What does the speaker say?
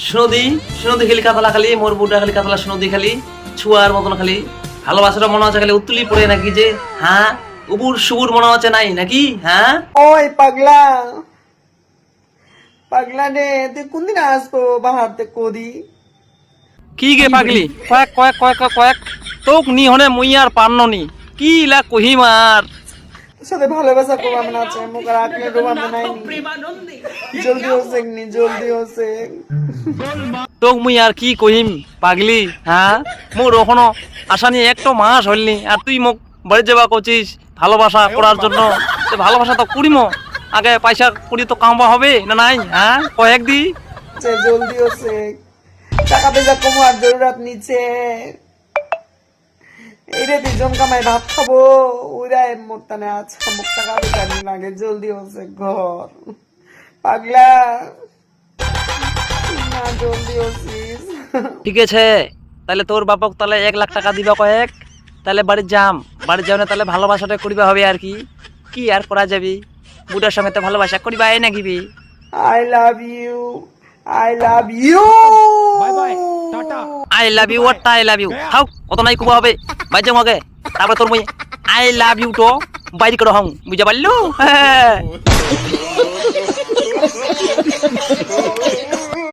সুনদি সুনদি খালি কাতলা খালি মোর বুড়া খালি কাতলা সুনদি খালি ছুয়ার মতন খালি ভালোবাসাটা মনে হচ্ছে খালি উত্তুলি পড়ে নাকি যে হ্যাঁ উবুর সুবুর মনে হচ্ছে নাই নাকি হ্যাঁ ওই পাগলা পাগলা রে তুই কোনদিন আসবো বাহারতে কদি কি গে পাগলি কয়েক কয়েক কয়েক কয়েক তোক নি হনে মুই আর পারননি কি লা কহিম আর তোর সাথে ভালোবাসা করবো না আছে মুখ রাখলে ডোবা নাই জলদি হোসে জলদি হোসে তোক মুই আর কি কহিম পাগলি হ্যাঁ মোর এখনো আশা নিয়ে একটো মাস হইলনি আর তুই মোক বাড়ি যাবা করছিস ভালোবাসা করার জন্য ভালোবাসা তো করিমো আগে পয়সা করি তো কামবা হবে না নাই হ্যাঁ কয়েক দি জলদি হোসে টাকা পয়সা কমার জরুরত নিচে এইরে দুজন কামাই ভাত খাবো ওরাই মোটানে আচ্ছা মুখ টাকা পয়সা নিয়ে লাগে জলদি হোসে ঘর পাগলা না জলদি হোসিস ঠিক আছে তাহলে তোর বাপক তাহলে 1 লাখ টাকা দিবা কয়েক তাহলে বাড়ি যাও না তাহলে ভালোবাসাটা করিবা হবে আর কি কি আর করা যাবে বুড়ার সঙ্গে তো ভালোবাসা করিবা এই নাকি বে I love you. I love you. Bye bye tata I love you আর আই লাভ ইউ হাউ কত নাই কুবা হবে বাই যাও আগে তারপরে তোর মুই আই লাভ ইউ তো বাইরে করো হং বুঝা পারলু হ্যাঁ